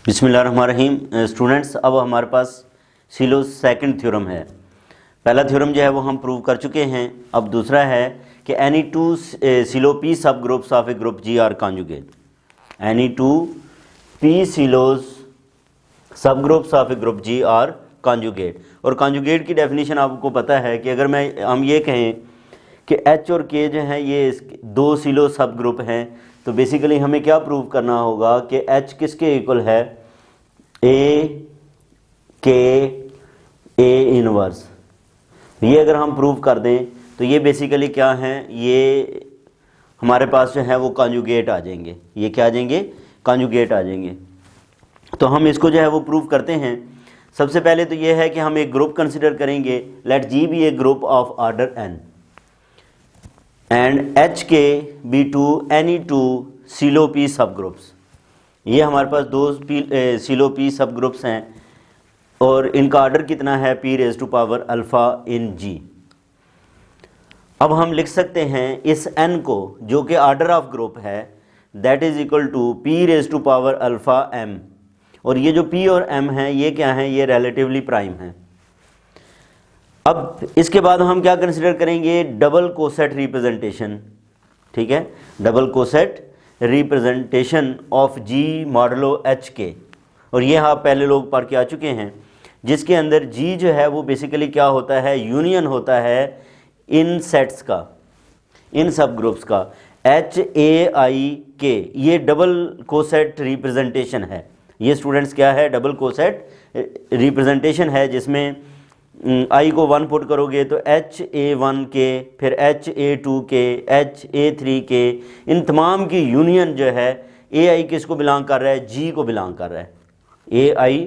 बिस्मिल्लाहिर्रहमानिर्रहीम। स्टूडेंट्स, अब हमारे पास सिलो सेकंड थ्योरम है। पहला थ्योरम जो है वो हम प्रूव कर चुके हैं। अब दूसरा है कि any two Sylow p subgroups of a group G are conjugate. Any two p Sylows subgroups of a group G are conjugate. और कॉन्जुगेट की डेफिनेशन आपको पता है कि अगर हम ये कहें कि एच और के जो हैं ये दो सिलो सब ग्रुप हैं, तो बेसिकली हमें क्या प्रूव करना होगा कि एच किसके इक्वल है, ए के ए इनवर्स। ये अगर हम प्रूव कर दें तो ये बेसिकली क्या है, ये हमारे पास जो है वो कॉन्जुगेट आ जाएंगे। ये क्या आ जाएंगे, कॉन्जुगेट आ जाएंगे। तो हम इसको जो है वो प्रूव करते हैं। सबसे पहले तो ये है कि हम एक ग्रुप कंसिडर करेंगे। Let G be a group of order n and H K be two any two Sylow p subgroups. ये हमारे पास दो सिलो पी सब ग्रुप्स हैं और इनका ऑर्डर कितना है, p raise to power alpha in G. अब हम लिख सकते हैं इस n को, जो कि ऑर्डर ऑफ ग्रुप है, that is equal to P raise to power alpha m। और ये जो p और m हैं ये क्या हैं, ये रिलेटिवली प्राइम हैं। अब इसके बाद हम क्या कंसिडर करेंगे, डबल कोसेट रिप्रेजेंटेशन। ठीक है, double coset representation of G modulo H के। और ये आप पहले लोग पढ़ के आ चुके हैं, जिसके अंदर जी जो है वो बेसिकली क्या होता है, यूनियन होता है इन सेट्स का, इन सब ग्रुप्स का। एच ए आई के ये डबल कोसेट रिप्रेजेंटेशन है। ये स्टूडेंट्स क्या है, डबल कोसेट रिप्रेजेंटेशन है, जिसमें आई को 1 पुट करोगे तो एच ए वन के, फिर एच ए टू के, एच ए थ्री के, इन तमाम की यूनियन जो है, ए आई किसको बिलोंग कर रहा है, जी को बिलोंग कर रहा है। ए आई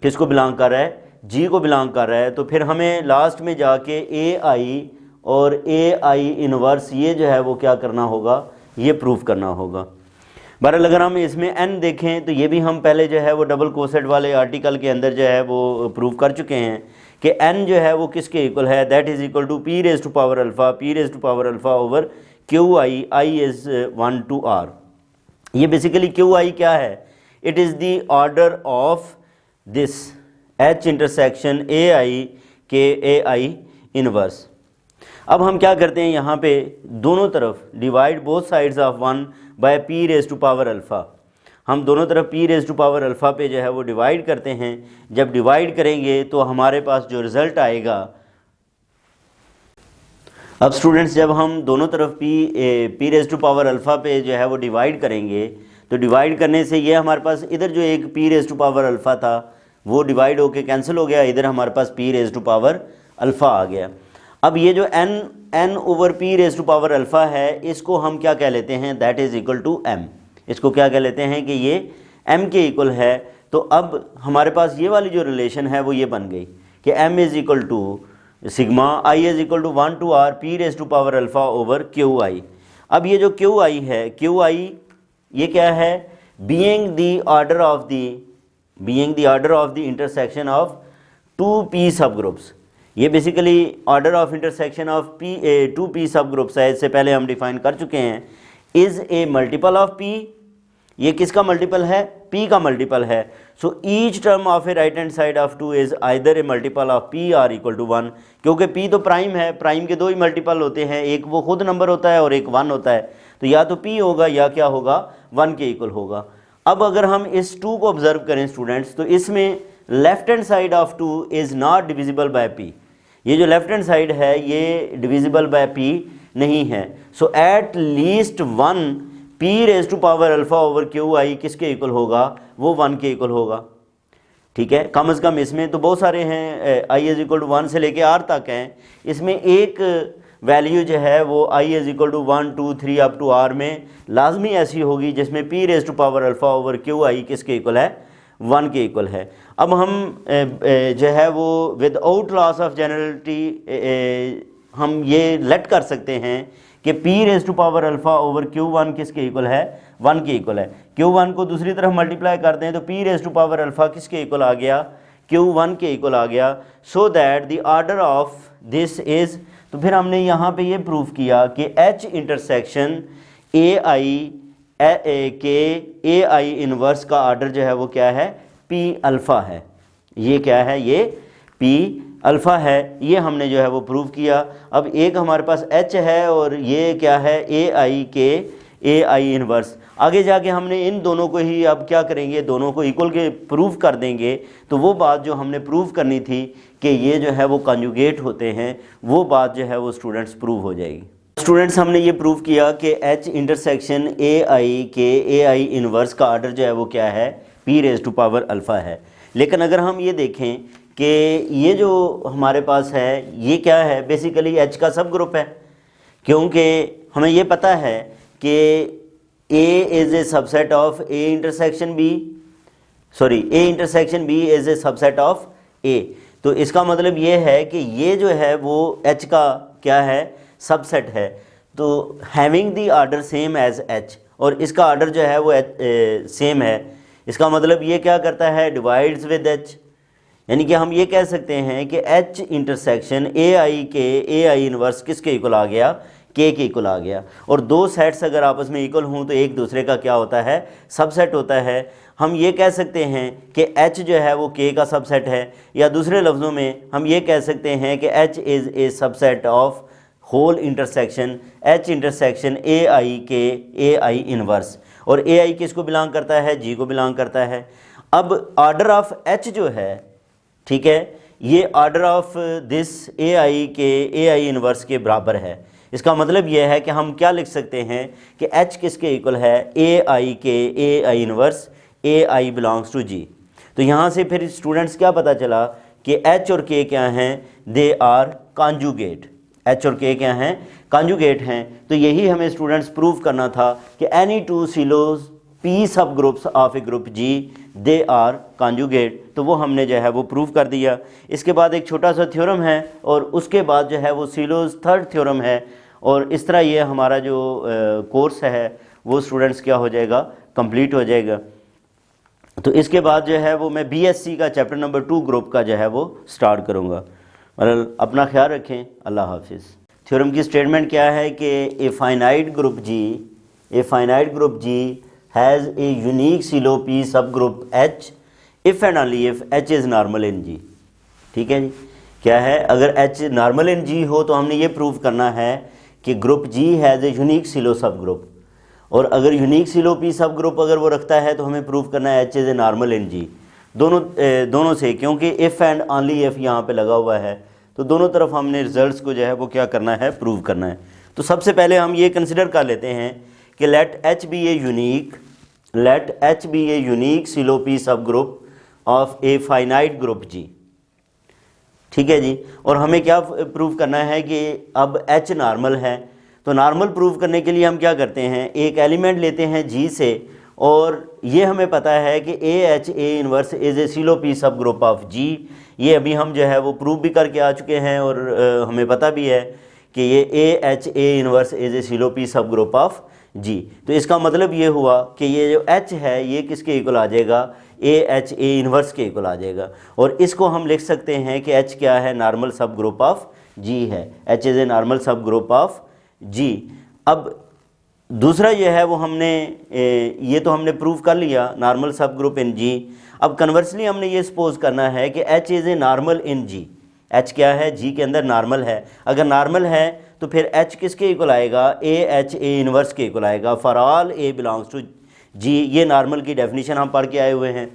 किसको बिलोंग कर रहा है, जी को बिलोंग कर रहा है। तो फिर हमें लास्ट में जाके ए आई और ए आई इनवर्स ये जो है वो क्या करना होगा, ये प्रूफ करना होगा। बहरहाल अगर हम इसमें n देखें तो ये भी हम पहले जो है वो डबल कोसेट वाले आर्टिकल के अंदर जो है वो प्रूव कर चुके हैं कि n जो है वो किसके इक्वल है, that is equal to P raise to power alpha, p raise to power alpha over Q i, i is 1 to r। ये बेसिकली क्यू आई क्या है, it is the order of this h intersection A i K A i inverse. अब हम क्या करते हैं, यहाँ पे दोनों तरफ divide both sides of 1 by P raise to power alpha. हम दोनों तरफ P raise to power alpha पे जो है वो डिवाइड करते हैं। जब डिवाइड करेंगे तो हमारे पास जो रिज़ल्ट आएगा, अब स्टूडेंट्स जब हम दोनों तरफ P raise to power alpha पे जो है वो डिवाइड करेंगे, तो डिवाइड करने से ये हमारे पास इधर जो एक p raise to power alpha था वो डिवाइड होके कैंसिल हो गया, इधर हमारे पास p raise to power alpha आ गया। अब ये जो n over p raise to power alpha है, इसको हम क्या कह लेते हैं, that is equal to m। इसको क्या कह लेते हैं कि ये m के इक्वल है। तो अब हमारे पास ये वाली जो रिलेशन है वो ये बन गई कि m is equal to sigma I is equal to 1 to r P raise to power alpha over Q I. अब ये जो क्यू आई है, क्यू आई ये क्या है, being the order of the intersection of 2p subgroups. ये basically order of intersection of two P subgroups है, इससे पहले हम डिफाइन कर चुके हैं। Is a multiple of p, ये किसका मल्टीपल है, p का मल्टीपल है। So each term of a right hand side of 2 is either a multiple of p or equal to 1। क्योंकि p तो प्राइम है, प्राइम के दो ही मल्टीपल होते हैं, एक वो खुद नंबर होता है और एक 1 होता है। तो या तो p होगा या क्या होगा, 1 के इक्वल होगा। अब अगर हम इस 2 को ऑब्जर्व करें स्टूडेंट्स, तो इसमें left hand side of 2 is not divisible by p। ये जो लेफ्ट हैंड साइड है ये डिविजिबल बाय p नहीं है। So at least 1 p raise to power alpha over Q i किसके इक्वल होगा, वो 1 के इक्वल होगा। ठीक है, कम से कम इसमें तो बहुत सारे हैं, आई इज इक्वल टू 1 से लेके r तक हैं। इसमें एक वैल्यू जो है वो i is equal to 1 2 3 up to r में लाजमी ऐसी होगी जिसमें p raise to power alpha over Q i किसके इक्वल है, 1 के इक्वल है। अब हम जो है वो विदाउट लॉस ऑफ जनरलिटी हम ये लेट कर सकते हैं कि P raise to power alpha over Q1 किसके इक्वल है, 1 के इक्वल है। Q1 को दूसरी तरफ मल्टीप्लाई करते हैं तो P raise to power alpha किसके इक्वल आ गया, Q1 के इक्वल आ गया। So that the order of this is, तो फिर हमने यहाँ पे ये प्रूफ किया कि H intersection A i K A i inverse का आर्डर जो है वो क्या है, पी अल्फ़ा है। ये क्या है, ये पी अल्फ़ा है। ये हमने जो है वो प्रूव किया। अब एक हमारे पास एच है और ये क्या है, A i K A i inverse. आगे जाके हमने इन दोनों को ही अब क्या करेंगे, दोनों को इक्वल के प्रूव कर देंगे। तो वो बात जो हमने प्रूव करनी थी कि ये जो है वो कंजुगेट होते हैं, वो बात जो है वो स्टूडेंट्स प्रूव हो जाएगी। स्टूडेंट्स हमने ये प्रूव किया कि H intersection A i K A i inverse का आर्डर जो है वो क्या है, P raise to power alpha है। लेकिन अगर हम ये देखें कि ये जो हमारे पास है ये क्या है, बेसिकली एच का सब ग्रुप है, क्योंकि हमें ये पता है कि A is a subset of A intersection B, sorry A intersection B is a subset of A। तो इसका मतलब ये है कि ये जो है वो H का क्या है, सबसेट है। तो having the order same as H, और इसका आर्डर जो है वो सेम है। इसका मतलब ये क्या करता है, डिवाइड्स विद H। यानी कि हम ये कह सकते हैं कि H intersection A i K A i inverse किसके इक्वल आ गया, के इक्वल आ गया। और दो सेट्स अगर आपस में इक्वल हों तो एक दूसरे का क्या होता है, सबसेट होता है। हम ये कह सकते हैं कि H जो है वो K का सबसेट है, या दूसरे लफ्ज़ों में हम ये कह सकते हैं कि H is a subset of whole intersection H intersection A i K A i inverse. और ए आई किसको बिलोंग करता है, G को बिलोंग करता है। अब आर्डर ऑफ H जो है, ठीक है, ये order of this A i K A i inverse के बराबर है। इसका मतलब यह है कि हम क्या लिख सकते हैं कि H किसके इक्वल है, A i K A i inverse A i belongs to G। तो यहाँ से फिर स्टूडेंट्स क्या पता चला कि H और K क्या हैं, दे आर कॉन्जुगेट। H और K क्या हैं, कॉन्जुगेट हैं। तो यही हमें स्टूडेंट्स प्रूव करना था कि any two Sylow P subgroups of a group G they are conjugate. तो वो हमने जो है वो प्रूव कर दिया। इसके बाद एक छोटा सा थ्योरम है और उसके बाद जो है वो सिलोज थर्ड थ्योरम है। और इस तरह ये हमारा जो कोर्स है वो स्टूडेंट्स क्या हो जाएगा, कंप्लीट हो जाएगा। तो इसके बाद जो है वो मैं BSc का चैप्टर नंबर 2 ग्रुप का जो है वो स्टार्ट करूँगा। मतलब अपना ख्याल रखें, अल्लाह हाफिज़। थ्योरम की स्टेटमेंट क्या है कि a finite group G has a unique Sylow P subgroup H if and only if H is normal in G। ठीक है जी, क्या है, अगर H नॉर्मल इन G हो तो हमने ये प्रूव करना है कि group G has a unique Sylow subgroup. और अगर unique Sylow P subgroup अगर वो रखता है तो हमें प्रूव करना है H is a normal in G। दोनों से, क्योंकि इफ़ एंड ओनली इफ़ यहाँ पे लगा हुआ है, तो दोनों तरफ हमने रिजल्ट्स को जो है वो क्या करना है, प्रूव करना है। तो सबसे पहले हम ये कंसिडर कर लेते हैं कि let H be a unique Sylow P subgroup of a finite group G। ठीक है जी। और हमें क्या प्रूव करना है कि अब H नॉर्मल है। तो नॉर्मल प्रूव करने के लिए हम क्या करते हैं, एक एलिमेंट लेते हैं G से, और ये हमें पता है कि AH A inverse is a Sylow P subgroup of G। ये अभी हम जो है वो प्रूव भी करके आ चुके हैं और हमें पता भी है कि ये AH A inverse is a Sylow P subgroup of G। तो इसका मतलब ये हुआ कि ये जो H है ये किसके इक्वल आ जाएगा, AH A इनवर्स के इक्वल आ जाएगा। और इसको हम लिख सकते हैं कि H क्या है, नॉर्मल सब ग्रुप ऑफ G है। H इज़ ए नॉर्मल सब ग्रुप ऑफ G। अब दूसरा ये है वो हमने ये तो हमने प्रूव कर लिया, नॉर्मल सब ग्रुप इन G। अब कन्वर्सली हमने ये सपोज करना है कि H is a normal in G। H क्या है, G के अंदर नॉर्मल है। अगर नॉर्मल है तो फिर H किसके इक्वल आएगा, AH A इनवर्स के इक्वल आएगा। For all A belongs to G, ये नॉर्मल की डेफिनेशन हम पढ़ के आए हुए हैं।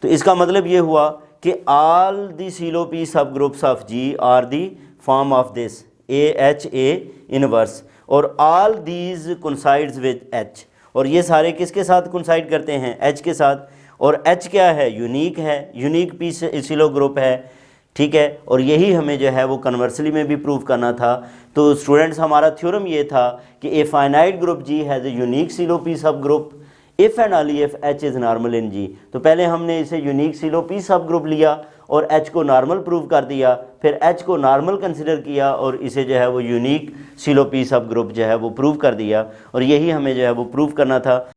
तो इसका मतलब ये हुआ कि all the Sylow P subgroups of G are the form of this AH A inverse, और all these coincides with H। और ये सारे किसके साथ कोइंसाइड करते हैं, H के साथ। और H क्या है, यूनिक है, यूनिक P सिलो ग्रुप है। ठीक है, और यही हमें जो है वो कन्वर्सली में भी प्रूव करना था। तो स्टूडेंट्स हमारा थ्योरम ये था कि a finite group G has a unique Sylow P subgroup if and only if H is normal in G। तो पहले हमने इसे unique Sylow P subgroup लिया और H को नॉर्मल प्रूव कर दिया, फिर H को नॉर्मल कंसिडर किया और इसे जो है वो यूनिक सिलो P सब ग्रुप जो है वो प्रूव कर दिया। और यही हमें जो है वो प्रूव करना था।